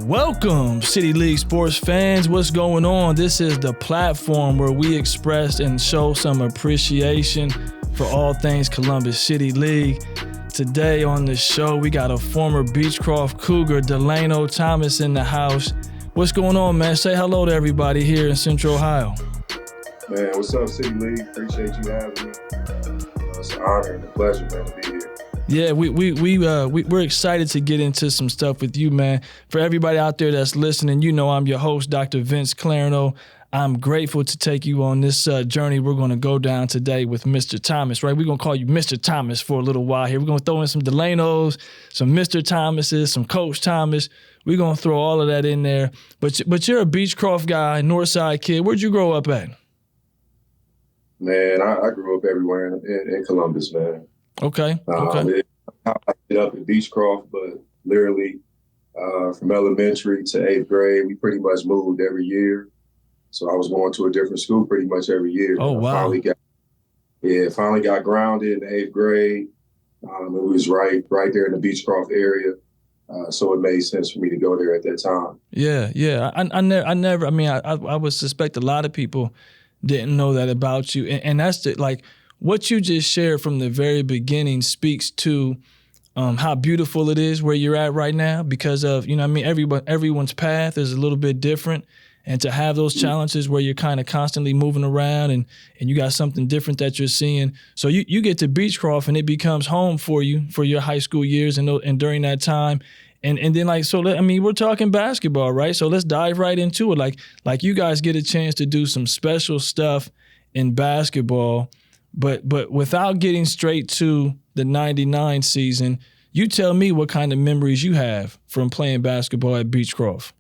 Welcome, City League sports fans. What's going on? This is the platform where we express and show some appreciation for all things Columbus City League. Today on the show, we got a former Beechcroft Cougar, DeLano Thomas, in the house. What's going on, man? Say hello to everybody here in Central Ohio. Man, what's up, City League? Appreciate you having me. It's an honor and a pleasure, man, to be here. Yeah, we're excited to get into some stuff with you, man. For everybody out there that's listening, you know I'm your host, Dr. Vince Clarino. I'm grateful to take you on this journey we're going to go down today with Mr. Thomas, right? We're going to call you Mr. Thomas for a little while here. We're going to throw in some DeLanos, some Mr. Thomases, some Coach Thomas. We're going to throw all of that in there. But you're a Beechcroft guy, Northside kid. Where'd you grow up at? Man, I grew up everywhere in Columbus, man. Okay. I ended up in Beechcroft, but literally from elementary to 8th grade, we pretty much moved every year. So I was going to a different school pretty much every year. Oh, wow. Finally got grounded in the 8th grade. It was right there in the Beechcroft area. So it made sense for me to go there at that time. Yeah. I would suspect a lot of people didn't know that about you. And that's what you just shared from the very beginning speaks to how beautiful it is where you're at right now because of, everyone's path is a little bit different. And to have those challenges where you're kind of constantly moving around and you got something different that you're seeing. So you get to Beechcroft and it becomes home for you for your high school years and during that time. And then we're talking basketball, right? So let's dive right into it. Like you guys get a chance to do some special stuff in basketball. But without getting straight to the 99 season, you tell me what kind of memories you have from playing basketball at Beechcroft.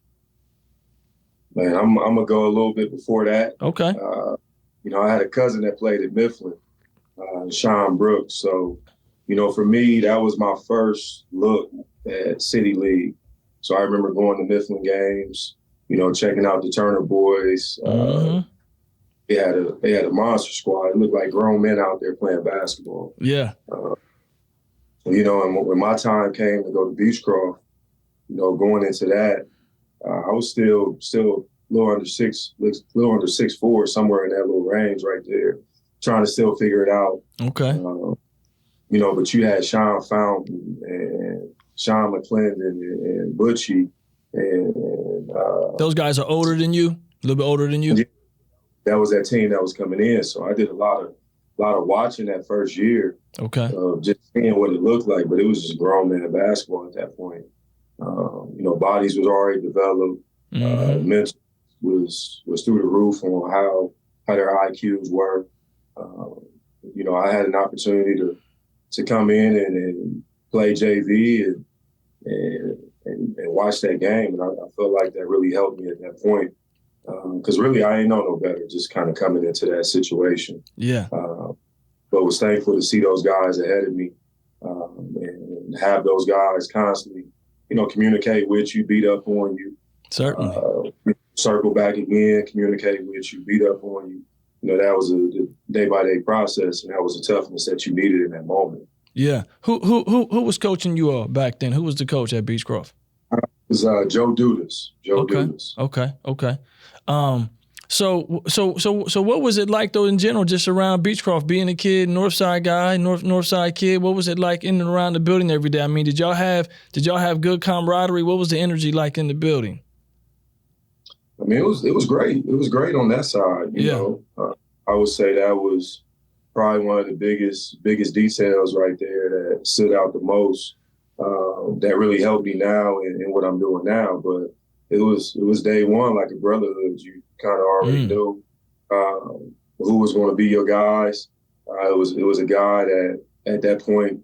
Man, I'm going to go a little bit before that. Okay. I had a cousin that played at Mifflin, Sean Brooks. So, for me, that was my first look at City League. So I remember going to Mifflin games, checking out the Turner boys. They had a monster squad. It looked like grown men out there playing basketball. Yeah. And when my time came to go to Beechcroft, going into that, I was still a little under 6'4", somewhere in that little range right there, trying to still figure it out. Okay. But you had Sean Fountain and Sean McClendon and Butchie, and those guys are older than you, a little bit older than you. Yeah. That was that team that was coming in. So I did a lot of watching that first year. Okay. Just seeing what it looked like, but it was just grown man basketball at that point. Bodies was already developed. Mental was through the roof on how their IQs were. I had an opportunity to come in and play JV and watch that game, and I felt like that really helped me at that point. Because really, I ain't know no better, just kind of coming into that situation. Yeah. But was thankful to see those guys ahead of me and have those guys constantly, communicate with you, beat up on you. Certainly. Circle back again, communicate with you, beat up on you. That was a day-by-day process, and that was the toughness that you needed in that moment. Yeah. Who was coaching you all back then? Who was the coach at Beechcroft? It was Joe Dudas. Dudas. Okay. So what was it like though in general, just around Beechcroft, being a kid, Northside guy, Northside kid? What was it like in and around the building every day? I mean, did y'all have good camaraderie? What was the energy like in the building? I mean, it was great. It was great on that side. You know, I would say that was probably one of the biggest details right there that stood out the most. That really helped me now in what I'm doing now. But it was day one, like a brotherhood. You kind of already knew who was going to be your guys. It was a guy that at that point,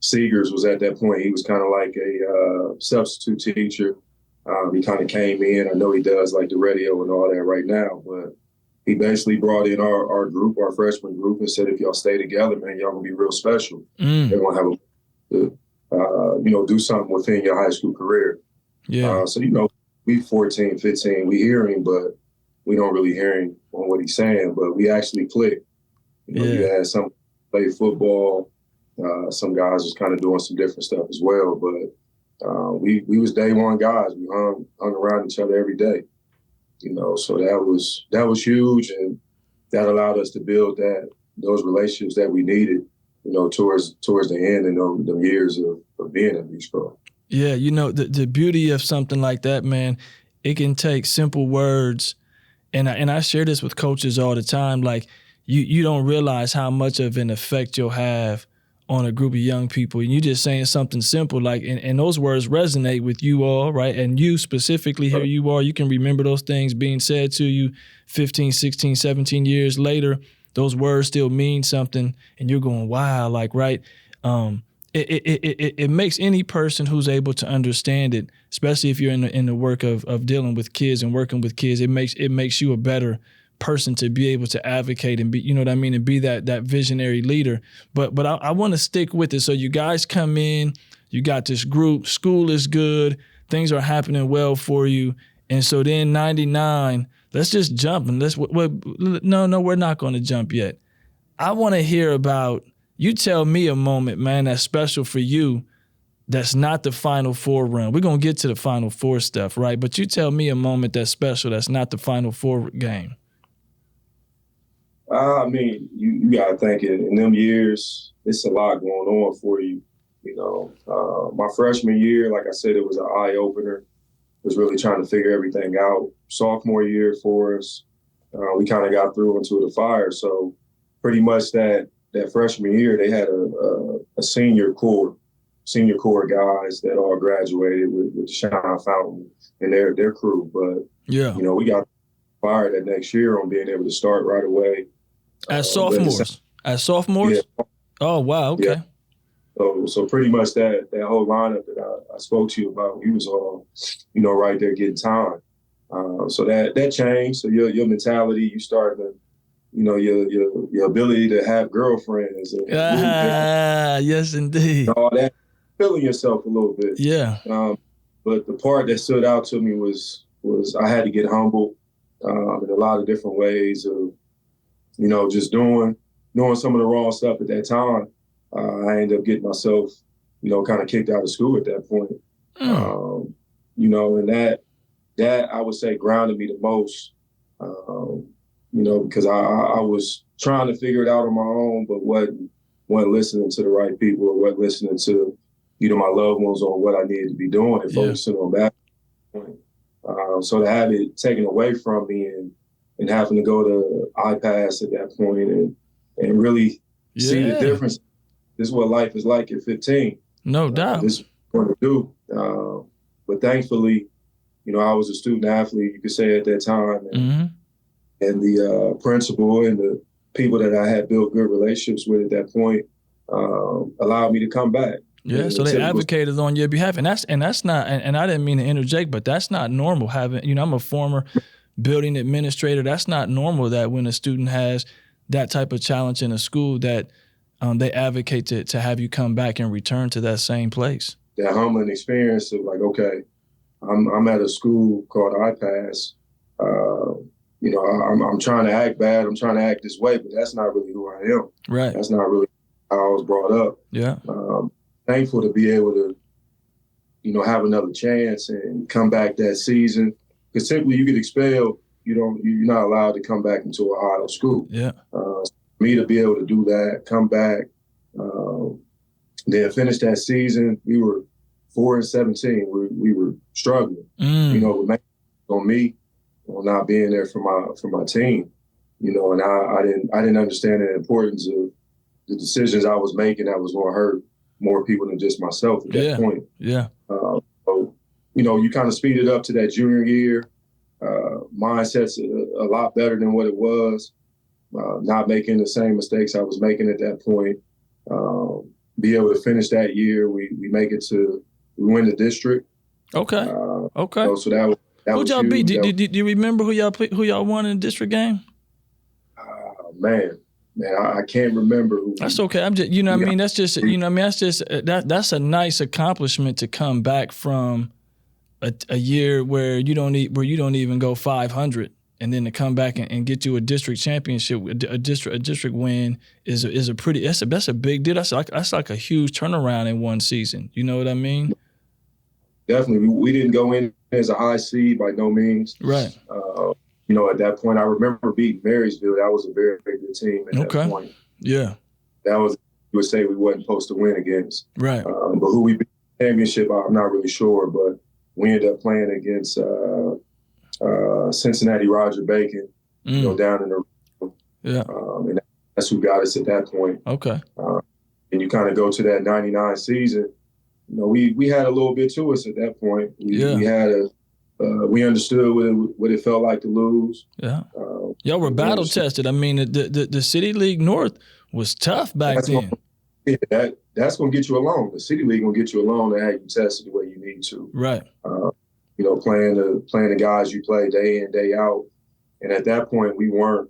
Seegers was at that point. He was kind of like a substitute teacher. He kind of came in. I know he does like the radio and all that right now, but he basically brought in our group, our freshman group, and said, if y'all stay together, man, y'all gonna be real special. They're gonna have do something within your high school career. Yeah. So we 14, 15, we hear him, but we don't really hear him on what he's saying. But we actually click. You had some play football. Some guys was kind of doing some different stuff as well, but we was day one guys. We hung around each other every day. So that was huge, and that allowed us to build those relationships that we needed, towards the end and the years of being at Beechcroft. Yeah, the beauty of something like that, man, it can take simple words, and I share this with coaches all the time. Like you don't realize how much of an effect you'll have on a group of young people. And you just saying something simple like, and those words resonate with you all, right? And you specifically, here you are, you can remember those things being said to you 15, 16, 17 years later. Those words still mean something, and you're going, wow, like, right? It makes any person who's able to understand it, especially if you're in the work of dealing with kids and working with kids, it makes you a better person to be able to advocate and be, you know what I mean, and be that visionary leader. But I want to stick with it. So you guys come in, you got this group, school is good, things are happening well for you, and so then 99, let's just jump and no, we're not going to jump yet. I want to hear about. You tell me a moment, man, that's special for you that's not the Final Four run. We're going to get to the Final Four stuff, right? But you tell me a moment that's special that's not the Final Four game. I mean, you got to think in them years, it's a lot going on for you. My freshman year, like I said, it was an eye-opener. Was really trying to figure everything out. Sophomore year for us, we kind of got through into the fire. So pretty much that freshman year, they had a senior core guys that all graduated with Sean Fountain and their crew. But, yeah, we got fired that next year on being able to start right away. As sophomores? Yeah. Oh, wow, okay. Yeah. So pretty much that whole lineup that I spoke to you about, we was all, right there getting time. So that changed. So your mentality, you start to, your ability to have girlfriends. And yes, indeed. All that, feeling yourself a little bit. Yeah. But the part that stood out to me was I had to get humble in a lot of different ways of, just doing some of the wrong stuff at that time. I ended up getting myself, kind of kicked out of school at that point. And that I would say grounded me the most, because I was trying to figure it out on my own, but wasn't listening to the right people or wasn't listening to, my loved ones on what I needed to be doing and focusing on that. So to have it taken away from me and having to go to iPass at that point and really see the difference. This is what life is like at 15. No doubt. This is what to do. But thankfully, I was a student athlete, you could say at that time. And the principal and the people that I had built good relationships with at that point allowed me to come back. Yeah, so they advocated on your behalf. And that's not, and I didn't mean to interject, but that's not normal having, I'm a former building administrator. That's not normal that when a student has that type of challenge in a school that they advocate to have you come back and return to that same place. That humbling experience of like, okay, I'm at a school called iPass. I'm trying to act bad. I'm trying to act this way, but that's not really who I am. Right. That's not really how I was brought up. Yeah. Thankful to be able to, have another chance and come back that season. Because typically you get expelled, you're not allowed to come back into a Ohio school. Yeah. For me to be able to do that, come back, then finish that season. We were 4-17. We were struggling. On me, on not being there for my team. And I didn't understand the importance of the decisions I was making that was going to hurt more people than just myself at that point. Yeah. So, you kind of speed it up to that junior year. Mindset's a lot better than what it was. Not making the same mistakes I was making at that point. Be able to finish that year. We win the district. Okay. Okay. So that who'd y'all beat? Do you remember who y'all won in the district game? Man, I can't remember who. That's okay. I'm just, that's just, that's a nice accomplishment to come back from a year where you don't even go 500, and then to come back and get you a district championship, a district win is a pretty. That's a big deal. That's like a huge turnaround in one season. You know what I mean? definitely. We didn't go in as a high seed by no means. Right. At that point, I remember beating Marysville. That was a very, very good team at that point. Yeah. That was, you would say we wasn't supposed to win against. Right. But who we beat the championship, I'm not really sure. But we ended up playing against Cincinnati Roger Bacon, down in the and that's who got us at that point. Okay. And you kind of go to that 99 season. We had a little bit to us at that point. We had we understood what it felt like to lose. Yeah. Y'all were battle tested. I mean, the City League North was tough back then. That's going to get you along. The City League going to get you along and have you tested the way you need to. Right. Playing the guys you play day in, day out. And at that point, we weren't,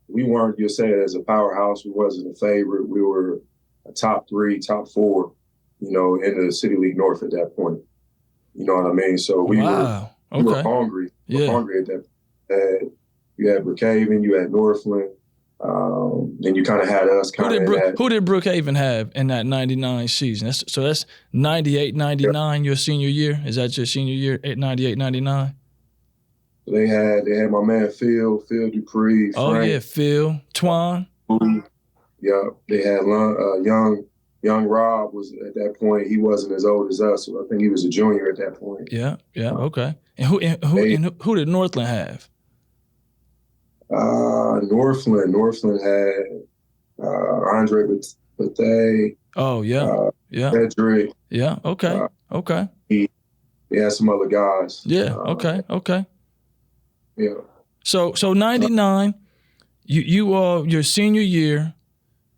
you'll say it as a powerhouse. We wasn't a favorite. We were a top 3, top 4, in the City League North at that point. You know what I mean? So we were hungry. We were hungry at that point. You had Brookhaven, you had Northland, then you kind of had us kind of Who did Brookhaven have in that 99 season? That's 98, 99, your senior year? Is that your senior year, 98, 99? They had my man Phil Dupree, Frank. Oh, yeah, Phil. Twan. Yeah, they had young Rob was at that point. He wasn't as old as us, so I think he was a junior at that point. Yeah, okay. And who did Northland have? Northland had Andre Bethea. Oh, yeah. Cedric. Yeah, okay. He had some other guys. Yeah, okay. Yeah. So 99, your senior year,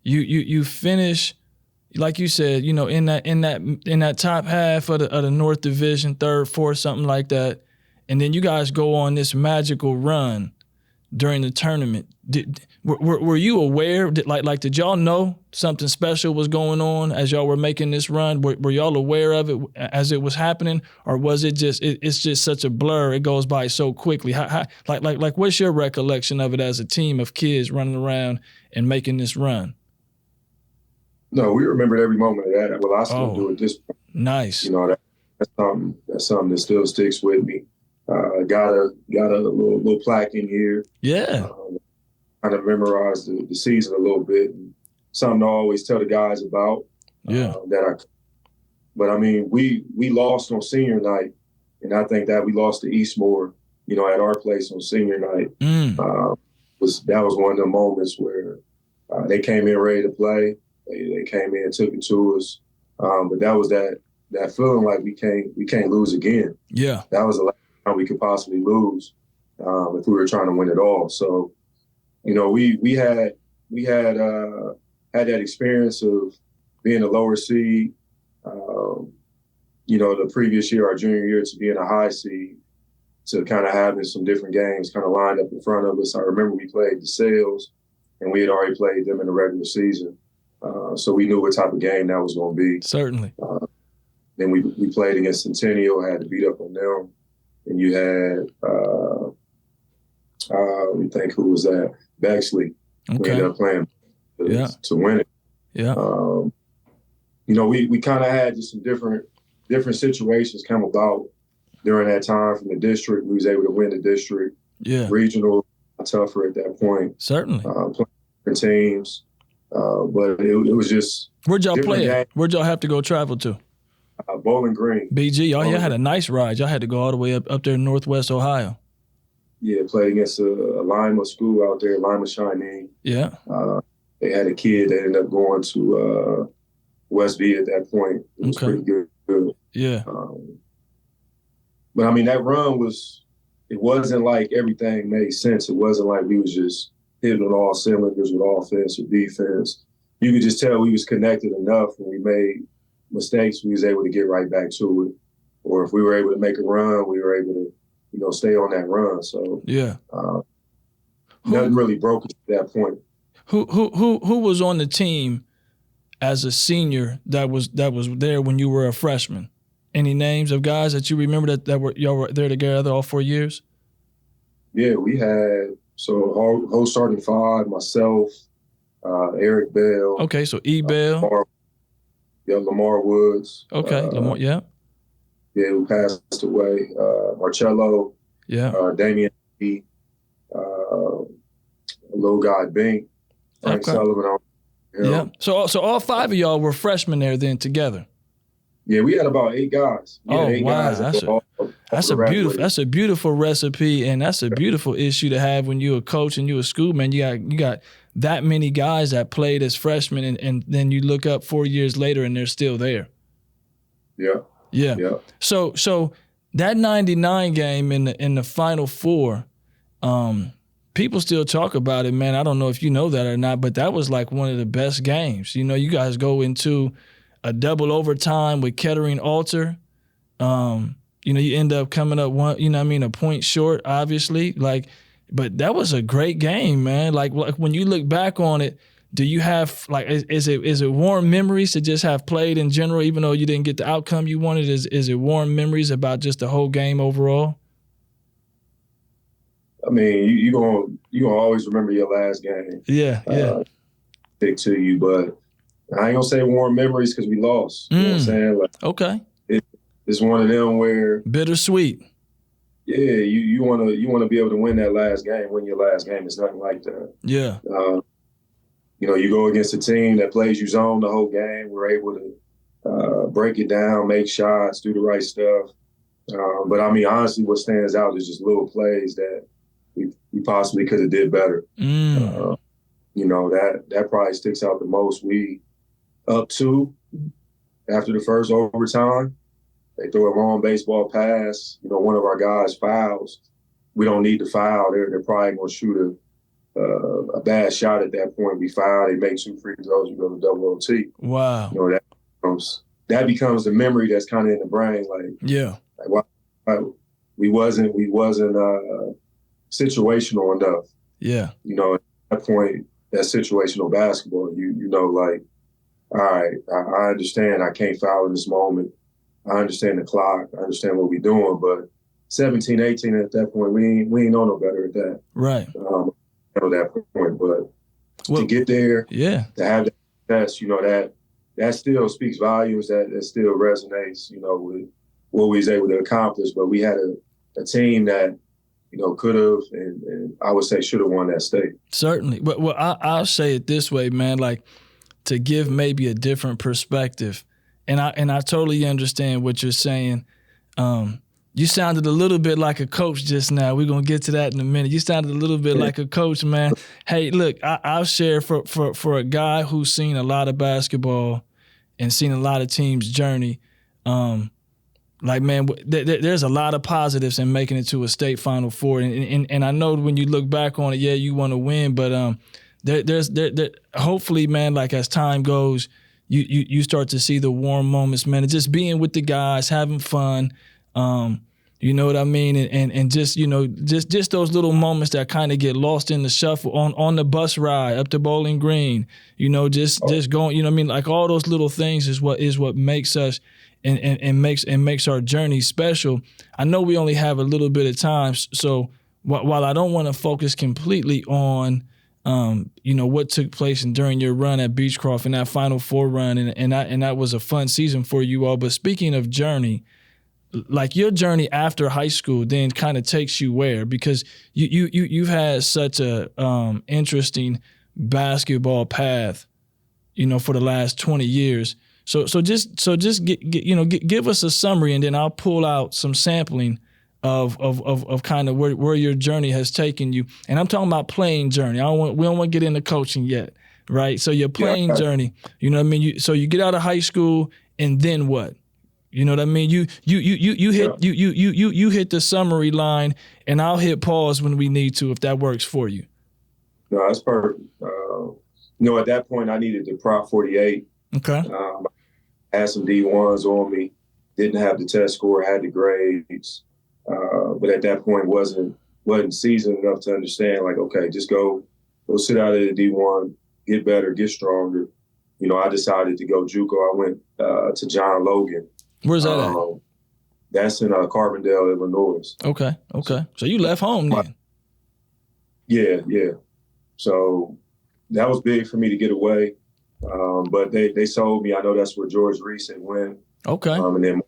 you finish, like you said, in that top half of the North Division, 3rd, 4th, something like that, and then you guys go on this magical run during the tournament. Were you aware? Did y'all know something special was going on as y'all were making this run? Were y'all aware of it as it was happening, or was it just it's just such a blur? It goes by so quickly. How what's your recollection of it as a team of kids running around and making this run? No, we remembered every moment of that. Well, I still do at this point. Nice. That's something that still sticks with me. Got a little plaque in here. Yeah. Kind of memorized the season a little bit. And something to always tell the guys about. Yeah. But I mean, we lost on senior night, and I think that we lost to Eastmore, at our place on senior night. That was one of the moments where they came in ready to play. They came in and took it to us. But that was that feeling like we can't lose again. Yeah. That was the last time we could possibly lose if we were trying to win it all. So, we had that experience of being a lower seed, the previous year, our junior year, to being a high seed, to kind of having some different games kind of lined up in front of us. I remember we played the Sales, and we had already played them in the regular season. So we knew what type of game that was going to be. Certainly. Then we played against Centennial, had to beat up on them. And you had, we think who was that? Bexley. Okay. We ended up playing to win it. Yeah. We kind of had just some different situations come about during that time from the district. We was able to win the district. Yeah. Regional, tougher at that point. Certainly. Playing different teams. But it was just. Where'd y'all play at? Where'd y'all have to go travel to? Bowling Green. BG, y'all had a nice ride. Y'all had to go all the way up there in Northwest Ohio. Yeah, played against a Lima school out there, Lima Shawnee. Yeah. They had a kid that ended up going to West V at that point. It was pretty good. Yeah. But I mean, that run it wasn't like everything made sense. It wasn't like we was just hitting on all cylinders with offense or defense. You could just tell we was connected enough when we made mistakes, we was able to get right back to it. Or if we were able to make a run, we were able to, stay on that run. So yeah, nothing really broke at that point. Who was on the team as a senior that was there when you were a freshman? Any names of guys that you remember that y'all were there together all 4 years? Yeah, we had whole starting 5, myself, Eric Bell. Okay, so Bell. Lamar Woods. Okay, Lamar, yeah. who passed away. Marcello, Damian, little guy Bink, Frank Sullivan. Yeah. So all 5 of y'all were freshmen there then together. Yeah, we had about 8 guys. Guys. That's a beautiful recipe, and that's a beautiful issue to have when you're a coach and you're a school man. You got that many guys that played as freshmen, and then you look up 4 years later and they're still there. Yeah. So that '99 game in the Final Four, people still talk about it, man. I don't know if you know that or not, but that was like one of the best games. You know, you guys go into a double overtime with Kettering Alter. You know, you end up coming up a point short, obviously. But that was a great game, man. Like when you look back on it, do you have is it warm memories to just have played in general, even though you didn't get the outcome you wanted? Is it warm memories about just the whole game overall? I mean, you gonna always remember your last game. Yeah. Stick to you, but I ain't gonna say warm memories because we lost. You know what I'm saying? Okay. It's one of them where bittersweet. Yeah, you wanna be able to win that last game. Win your last game. It's nothing like that. Yeah. You know, you go against a team that plays you zone the whole game. We're able to break it down, make shots, do the right stuff. But I mean, honestly, what stands out is just little plays that we possibly could have did better. You know, that probably sticks out the most. We up 2 after the first overtime. They throw a long baseball pass. You know, one of our guys fouls. We don't need to foul. They're probably going to shoot a bad shot at that point. We foul. They make 2 free throws. We go to double OT. Wow. You know, that becomes the memory that's kind of in the brain. Why we wasn't situational enough. Yeah. You know, at that point, that situational basketball, you know, like, all right, I understand I can't foul in this moment. I understand the clock. I understand what we're doing, but 17, 18 at that point, we ain't know no better at that. Right. At that point, but to get there, to have that success, you know, that still speaks volumes. That still resonates, you know, with what we was able to accomplish. But we had a team that, you know, could have and I would say should have won that state. Certainly. But I'll say it this way, man, like to give maybe a different perspective. And I totally understand what you're saying. You sounded a little bit like a coach just now. We're going to get to that in a minute. You sounded a little bit like a coach, man. Hey, look, I'll share for a guy who's seen a lot of basketball and seen a lot of teams' journey. Like, man, there's a lot of positives in making it to a state Final Four. And I know when you look back on it, yeah, you want to win. But there's hopefully, man, like as time goes, you start to see the warm moments, man. And just being with the guys, having fun. You know what I mean? And just, you know, just those little moments that kind of get lost in the shuffle on the bus ride up to Bowling Green, you know, just going, you know what I mean? Like all those little things is what makes us and makes our journey special. I know we only have a little bit of time. So while I don't want to focus completely on, you know, what took place and during your run at Beechcroft and that Final Four run, and that was a fun season for you all. But speaking of journey, like your journey after high school then kind of takes you where? Because you've had such a interesting basketball path, you know, for the last 20 years. So just give us a summary, and then I'll pull out some sampling of kind of where your journey has taken you. And I'm talking about playing journey. We don't want to get into coaching yet, right? So your playing journey, you know what I mean? So you get out of high school, and then what? You know what I mean? You hit the summary line, and I'll hit pause when we need to if that works for you. No, that's perfect. You know, at that point, I needed the Prop 48. Okay. I had some D1s on me. Didn't have the test score. Had the grades, but at that point wasn't seasoned enough to understand. Like, okay, just go sit out at the D1, get better, get stronger. You know, I decided to go JUCO. I went to John Logan. Where's that at? That's in Carbondale, Illinois. Okay. So you left home then? Yeah. So that was big for me to get away. But they sold me. I know that's where George Reese had went. Okay. And then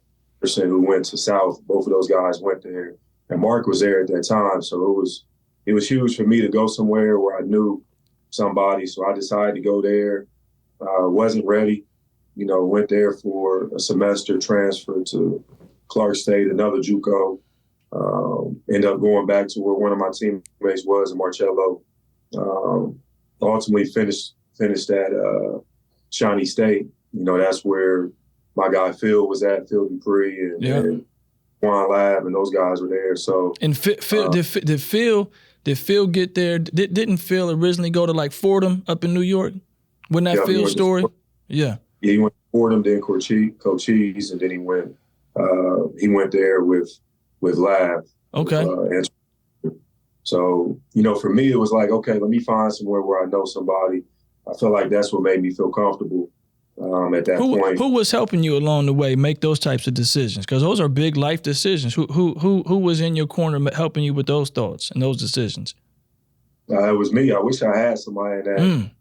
who went to South. Both of those guys went there, and Mark was there at that time. So it was huge for me to go somewhere where I knew somebody. So I decided to go there. Wasn't ready, went there for a semester, transferred to Clark State, another JUCO. Ended up going back to where one of my teammates was in Marcello. Ultimately finished at Shawnee State. That's where my guy Phil was at, Phil Dupree and Juan Lab, and those guys were there. So and Phil, did Phil get there? Didn't Phil originally go to like Fordham up in New York? Wasn't that Phil's story? Yeah, he went to Fordham, then Cochise, and then he went there with Lab. Okay. So, for me, it was like, okay, let me find somewhere where I know somebody. I felt like that's what made me feel comfortable at that point. Who was helping you along the way make those types of decisions? Because those are big life decisions. Who was in your corner helping you with those thoughts and those decisions? It was me. I wish I had somebody in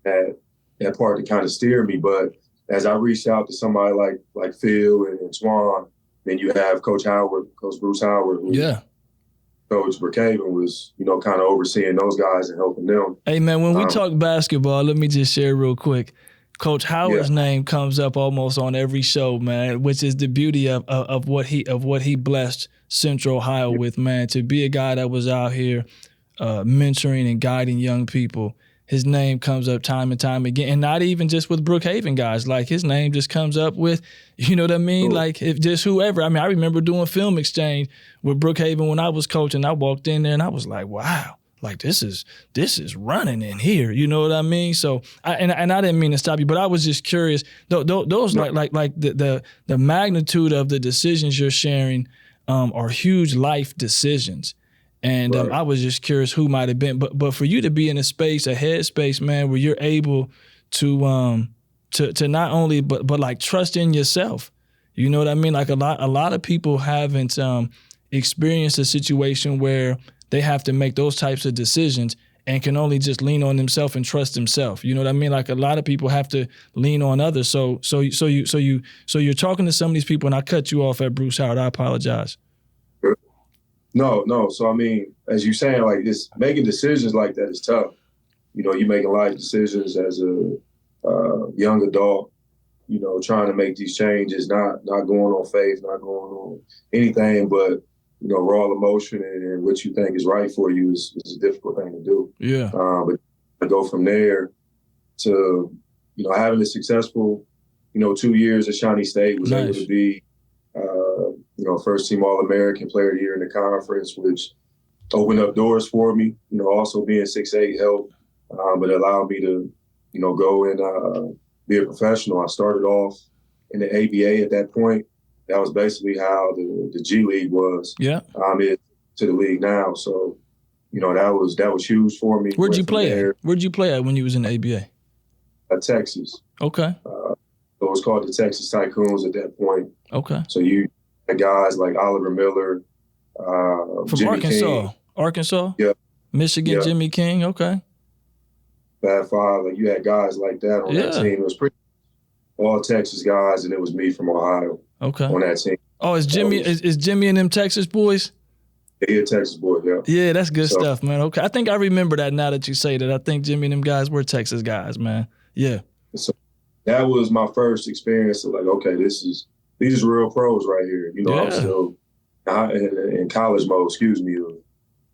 that part to kind of steer me. But as I reached out to somebody like Phil and Swan, then you have Coach Bruce Howard, who Coach Brookhaven was, kind of overseeing those guys and helping them. Hey, man, when we talk basketball, let me just share real quick. Coach Howard's name comes up almost on every show, man, which is the beauty of what he blessed Central Ohio with, man. To be a guy that was out here mentoring and guiding young people. His name comes up time and time again, and not even just with Brookhaven guys. Like, his name just comes up with, you know what I mean? Cool. Like, if just whoever. I mean, I remember doing film exchange with Brookhaven when I was coaching. I walked in there and I was like, wow, like this is running in here. You know what I mean? So, I didn't mean to stop you, but I was just curious. Those like the magnitude of the decisions you're sharing are huge life decisions. And I was just curious who might have been, but for you to be in a headspace, man, where you're able to not only but like trust in yourself. You know what I mean? Like a lot of people haven't experienced a situation where they have to make those types of decisions and can only just lean on themselves and trust themselves. You know what I mean? Like a lot of people have to lean on others. So you're talking to some of these people, and I cut you off at Bruce Howard. I apologize. No. So, I mean, as you're saying, like this, making decisions like that is tough. You're making life decisions as a young adult, trying to make these changes, not going on faith, not going on anything, but, raw emotion and what you think is right for you is a difficult thing to do. Yeah. But to go from there to, having a successful, 2 years at Shawnee State, was able to be, first team All-American Player of the Year in the conference, which opened up doors for me. Also being 6'8" helped, but it allowed me to, go and be a professional. I started off in the ABA at that point. That was basically how the G League was. Yeah. To the league now. So, that was huge for me. Where'd you play at? Where'd you play at when you was in the ABA? At Texas. Okay. So it was called the Texas Tycoons at that point. Okay. So you had guys like Oliver Miller, from Jimmy Arkansas. King. Arkansas? Yep. Michigan, yep. Jimmy King, okay. Fab Five, like you had guys like that on that team. It was pretty all Texas guys, and it was me from Ohio on that team. Oh, is Jimmy and them Texas boys? Yeah, Texas boys, yeah. Yeah, that's good stuff, man. Okay. I think I remember that now that you say that. I think Jimmy and them guys were Texas guys, man. Yeah. So that was my first experience of like, okay, these are real pros right here. I'm still in college mode, of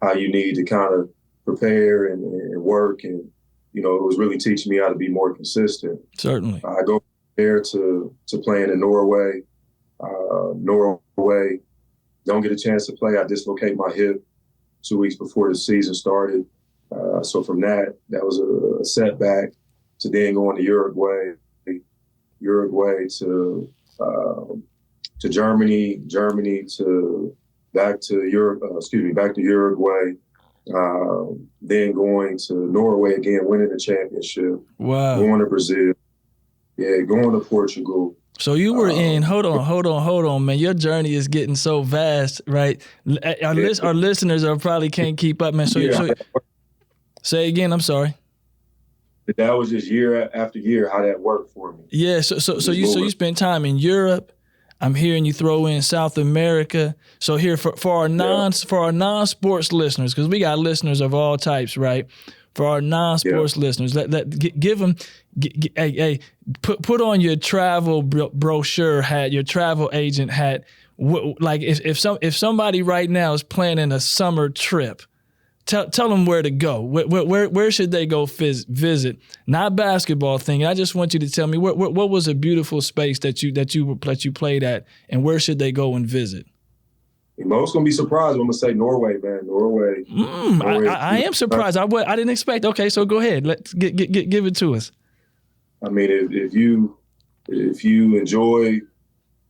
how you need to kind of prepare and work. And, it was really teaching me how to be more consistent. Certainly. I go there to playing in Norway. Norway, don't get a chance to play. I dislocate my hip 2 weeks before the season started. So from that was a setback to then going to Uruguay to Germany to back to Uruguay, then going to Norway again, winning the championship. Wow. Going to Brazil. Yeah, going to Portugal. So you were in, hold on, man. Your journey is getting so vast, right? Our listeners probably can't keep up, man. So say again, I'm sorry. That was just year after year how that worked for me. Yeah, so you spent time in Europe. I'm hearing you throw in South America. So here for our non-sports listeners, because we got listeners of all types, right? For our non-sports listeners, give them, put on your travel brochure hat, your travel agent hat. Like if somebody right now is planning a summer trip, tell them where to go. Where should they go visit? Not basketball thing. I just want you to tell me what was a beautiful space that you played at, and where should they go and visit? Most gonna be surprised when I'm gonna say Norway, man. Norway. I am surprised. I didn't expect. Okay, so go ahead. Let's give it to us. I mean, if you enjoy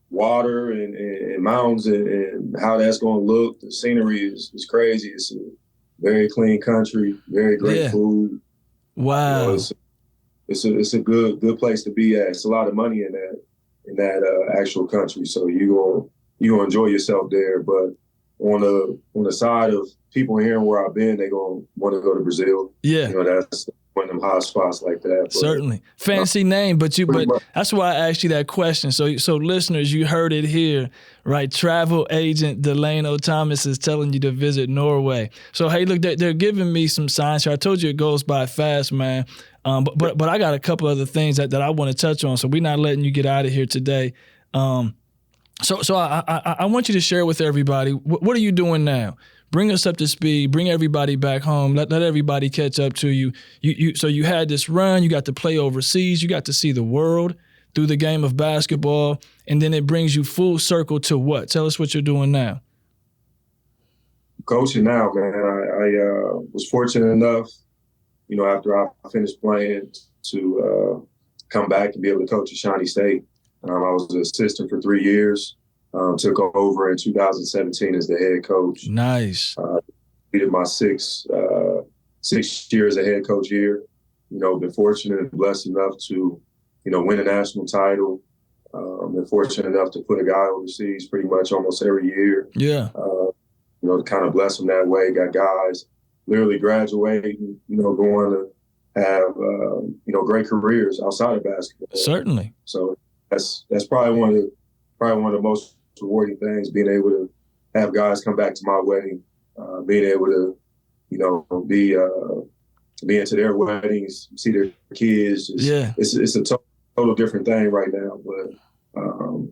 water and mountains and how that's gonna look, the scenery is crazy. It's a very clean country, very great food. Wow. You know, it's a good place to be at. It's a lot of money in that actual country, so you gonna enjoy yourself there. But on the side of people hearing where I've been, they gonna want to go to Brazil. Yeah, you know, that's one of them hot spots like that. But, certainly, fancy name, but that's why I asked you that question. So listeners, you heard it here, right? Travel agent DeLano Thomas is telling you to visit Norway. So hey, look, they're giving me some signs here. I told you it goes by fast, man. But I got a couple other things that I want to touch on. So we're not letting you get out of here today. So I want you to share with everybody, what are you doing now? Bring us up to speed. Bring everybody back home. Let everybody catch up to you. So you had this run. You got to play overseas. You got to see the world through the game of basketball, and then it brings you full circle to what? Tell us what you're doing now. Coaching now, man. I was fortunate enough, you know, after I finished playing to come back and be able to coach at Shawnee State. I was an assistant for 3 years. Took over in 2017 as the head coach. Nice. Did my six years as a head coach here. You know, been fortunate and blessed enough to, you know, win a national title. Been fortunate enough to put a guy overseas pretty much almost every year. Yeah. You know, to kind of bless them that way. Got guys literally graduating, you know, going to have, you know, great careers outside of basketball. Certainly. So that's probably one of the most rewarding things, being able to have guys come back to my wedding, being able to, you know, be into their weddings, see their kids. It's a total different thing right now. But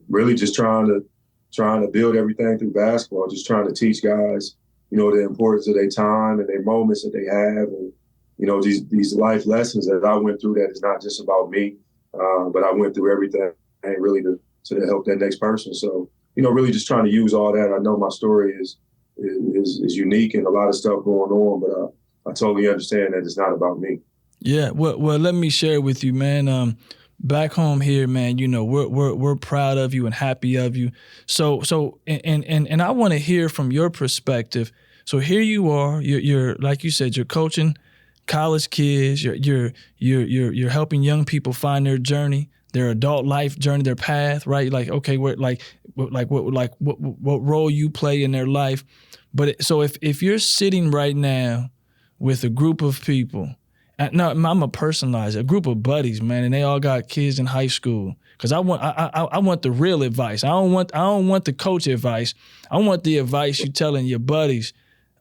really just trying to build everything through basketball, just trying to teach guys, you know, the importance of their time and their moments that they have, and, you know, these life lessons that I went through, that is not just about me, but I went through everything really to help that next person. So, you know, really just trying to use all that. I know my story is unique and a lot of stuff going on, but I totally understand that it's not about me. Yeah, well, let me share with you, man. Back home here, man, you know, we're proud of you and happy of you. So and I want to hear from your perspective. So here you are, you're like you said, you're coaching college kids, you're helping young people find their journey, their adult life journey, their path, right? Like, okay, what role you play in their life. But so if you're sitting right now with a group of people, no, I'm gonna personalize it, a group of buddies, man, and they all got kids in high school. Cause I want the real advice. I don't want the coach advice. I want the advice you telling your buddies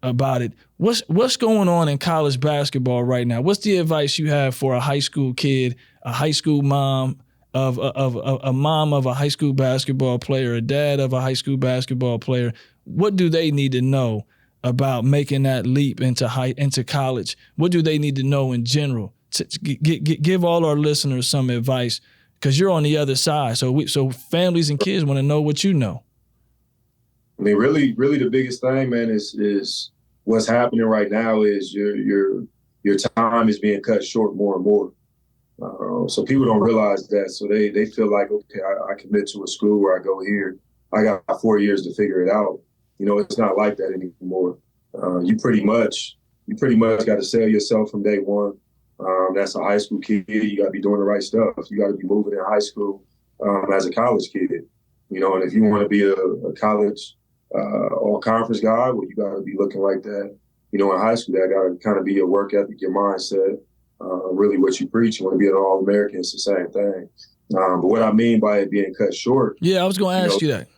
about it. What's going on in college basketball right now? What's the advice you have for a high school kid, a high school mom of a mom of a high school basketball player, a dad of a high school basketball player? What do they need to know about making that leap into college? What do they need to know in general? Give all our listeners some advice, because you're on the other side. So families and kids want to know what you know. I mean, really the biggest thing, man, is what's happening right now is your time is being cut short more and more. So people don't realize that. So they feel like, okay, I commit to a school where I go here, I got 4 years to figure it out. You know, it's not like that anymore. You pretty much got to sell yourself from day one. That's a high school kid. You got to be doing the right stuff. You got to be moving in high school as a college kid. You know, and if you want to be a college all-conference guy, well, you got to be looking like that. You know, in high school, that got to kind of be your work ethic, your mindset, really what you preach. You want to be an All-American, it's the same thing. But what I mean by it being cut short, Yeah, I was going to ask you that.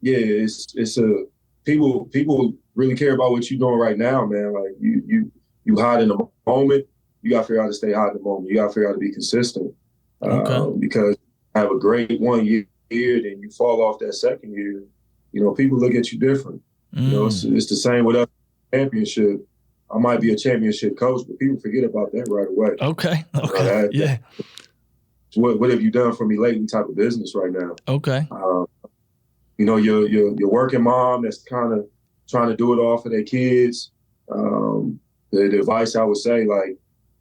Yeah, it's a people really care about what you're doing right now, man. Like you hot in the moment. You got to figure out how to stay hot in the moment. You got to figure out how to be consistent. Because you have a great 1 year, then you fall off that second year. You know, people look at you different. You know, it's the same with us. Championship. I might be a championship coach, but people forget about that right away. Okay. Yeah. What have you done for me lately? Type of business right now. Okay. You know, your working mom that's kind of trying to do it all for their kids. The advice I would say, like,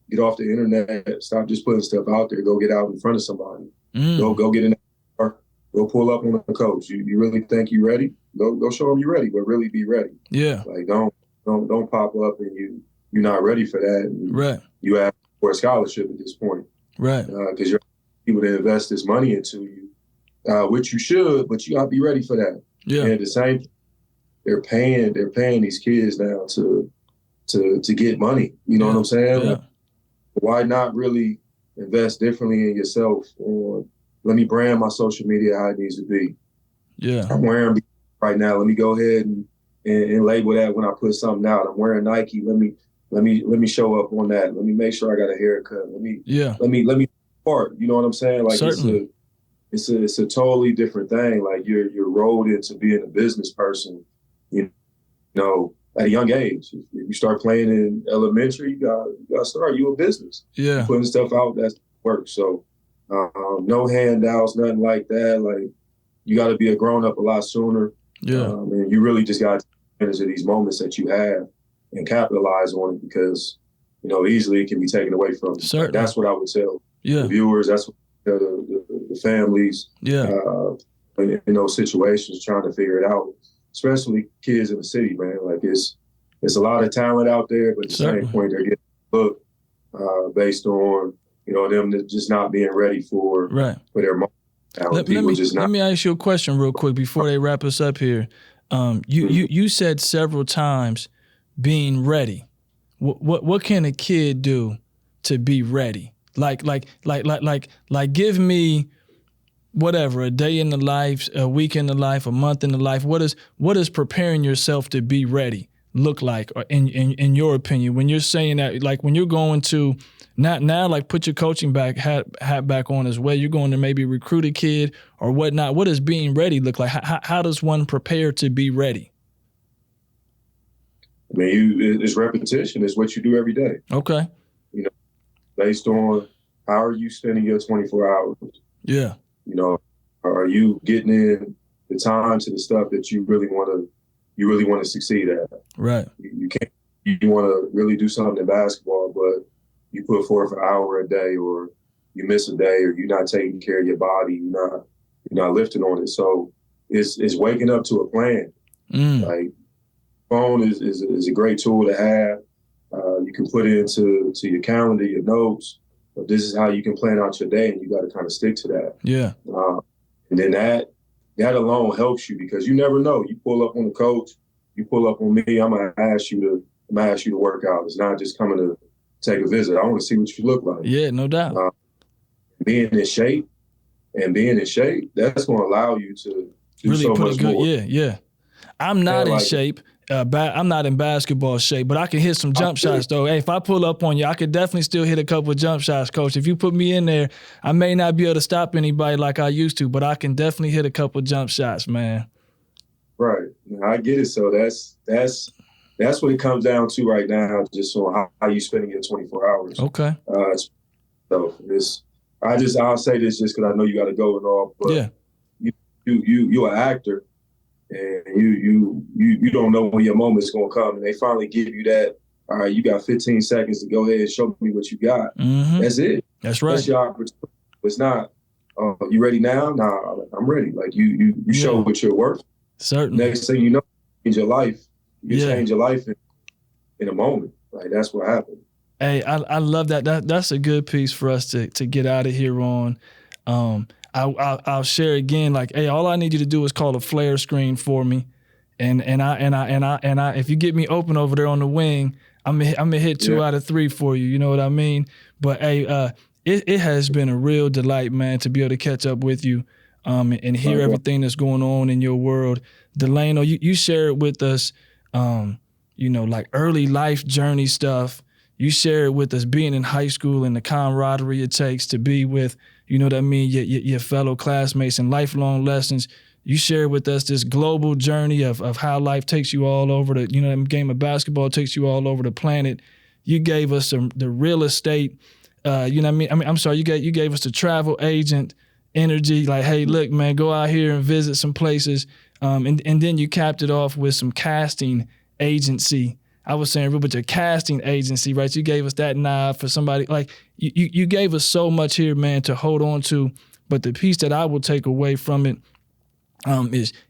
get off the internet, stop just putting stuff out there, go get out in front of somebody. Go get in the car, go pull up on the coach. You really think you're ready? Go show them you're ready, but really be ready. Yeah. Like don't pop up and you're not ready for that. And you ask for a scholarship at this point. Right. Because you're able to invest this money into you. Which you should, but you gotta be ready for that. Yeah. And at the same, they're paying these kids now to get money. You know what I'm saying? Yeah. Like, why not really invest differently in yourself? Or let me brand my social media how it needs to be. Yeah. I'm wearing right now. Let me go ahead and label that when I put something out. I'm wearing Nike. Let me show up on that. Let me make sure I got a haircut. Let me part. You know what I'm saying? Like certainly. It's a totally different thing. Like you're rolled into being a business person, you know, at a young age. If you start playing in elementary, you gotta start you a business. Yeah. You're putting stuff out that works. So no handouts, nothing like that. Like you got to be a grown up a lot sooner. Yeah. And you really just got to take advantage of these moments that you have and capitalize on it because, you know, easily it can be taken away from you. Certainly. That's what I would tell the viewers. That's what the families. Yeah. In those situations, trying to figure it out, especially kids in the city, man. Like it's a lot of talent out there, but at the same point, they're getting looked based on, you know, them just not being ready for their moment. Let me ask you a question real quick before they wrap us up here. You said several times being ready. What can a kid do to be ready? Like give me whatever, a day in the life, a week in the life, a month in the life. What is preparing yourself to be ready look like in your opinion? When you're saying that, like when you're going to not now, like put your coaching hat back on as well, you're going to maybe recruit a kid or whatnot. What does being ready look like? How does one prepare to be ready? I mean, it's repetition. It's what you do every day. Okay. You know, based on how are you spending your 24 hours? Yeah. You know, are you getting in the time to the stuff that you really want to succeed at? Right. You can't. You want to really do something in basketball, but you put forth an hour a day, or you miss a day, or you're not taking care of your body. You're not lifting on it. So it's waking up to a plan. Like phone is a great tool to have. You can put it into your calendar, your notes. But this is how you can plan out your day, and you got to kind of stick to that. Yeah. And then that alone helps you because you never know. You pull up on the coach, you pull up on me. I'm gonna ask you to work out. It's not just coming to take a visit. I want to see what you look like. Yeah, no doubt. Being in shape, that's going to allow you to do really so much more. Yeah. I'm not in shape. I'm not in basketball shape, but I can hit some jump shots, though. Hey, if I pull up on you, I could definitely still hit a couple of jump shots, Coach. If you put me in there, I may not be able to stop anybody like I used to, but I can definitely hit a couple of jump shots, man. Right. I get it. So that's what it comes down to right now, just on how you spending your 24 hours. Okay. So I'll say this just because I know you got to go and all, but you're an actor. And you don't know when your moment's gonna come, and they finally give you that. All right, you got 15 seconds to go ahead and show me what you got. Mm-hmm. That's it. That's right. That's your opportunity. It's not. You ready now? Nah, I'm ready. Like you show what you're worth. Certainly. Next thing you know, change your life. You change your life in a moment. Like that's what happened. Hey, I love that. That's a good piece for us to get out of here on. I'll share again. Like, hey, all I need you to do is call a flare screen for me, and I if you get me open over there on the wing, I'm gonna hit 2 out of 3 for you. You know what I mean? But hey, it has been a real delight, man, to be able to catch up with you and hear everything that's going on in your world. DeLano, you shared with us, like early life journey stuff. You shared with us being in high school and the camaraderie it takes to be with, your fellow classmates and lifelong lessons. You shared with us this global journey of how life takes you all over the, game of basketball takes you all over the planet. You gave us the real estate, you gave us the travel agent energy, like, hey, look, man, go out here and visit some places. And then you capped it off with some casting agency. I was saying, but your casting agency, right? You gave us that nod for somebody. Like, you gave us so much here, man, to hold on to. But the piece that I will take away from it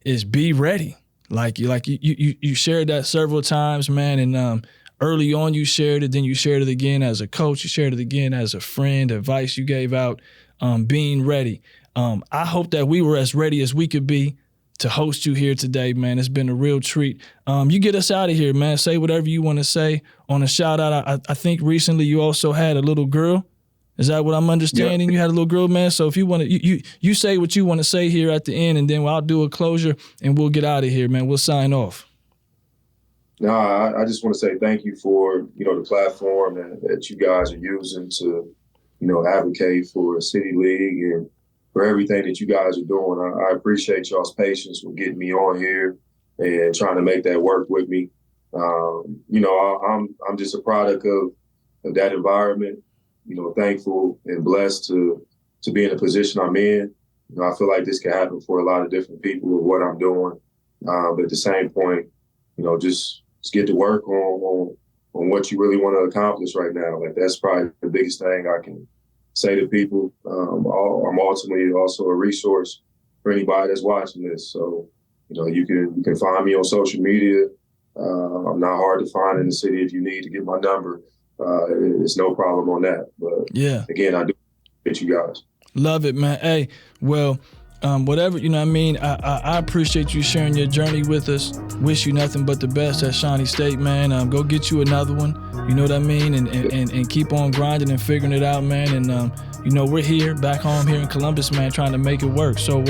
is be ready. You shared that several times, man, and early on you shared it, then you shared it again as a coach, you shared it again as a friend, advice you gave out, being ready. I hope that we were as ready as we could be to host you here today, man. It's been a real treat. You get us out of here, man. Say whatever you want to say. On a shout out, I think recently you also had a little girl. Is that what I'm understanding? Yeah. You had a little girl, man. So if you want to, you say what you want to say here at the end, and then I'll do a closure and we'll get out of here, man. We'll sign off. No, I just want to say thank you for, the platform that you guys are using to, advocate for City League and for everything that you guys are doing. I appreciate y'all's patience with getting me on here and trying to make that work with me. I'm just a product of that environment. Thankful and blessed to be in the position I'm in. I feel like this can happen for a lot of different people with what I'm doing. But at the same point, just get to work on what you really want to accomplish right now. Like, that's probably the biggest thing I can say to people. I'm ultimately also a resource for anybody that's watching this. So, you can find me on social media. I'm not hard to find in the city if you need to get my number. It's no problem on that. But yeah, again, I do appreciate you guys. Love it, man. Hey, well, whatever, I appreciate you sharing your journey with us. Wish you nothing but the best at Shawnee State, man. Go get you another one, you know what I mean? And keep on grinding and figuring it out, man. And, we're here, back home here in Columbus, man, trying to make it work. So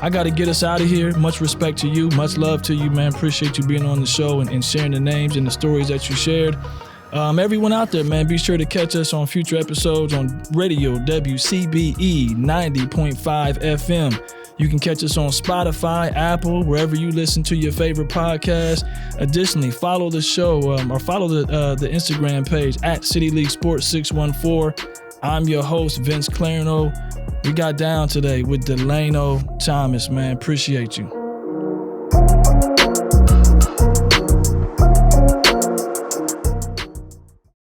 I got to get us out of here. Much respect to you. Much love to you, man. Appreciate you being on the show and sharing the names and the stories that you shared. Everyone out there, man, be sure to catch us on future episodes on radio WCBE 90.5 FM. You can catch us on Spotify, Apple, wherever you listen to your favorite podcast. Additionally, follow the show or follow the Instagram page at City League Sports 614. I'm your host, Vince Clarino. We got down today with DeLano Thomas, man. Appreciate you.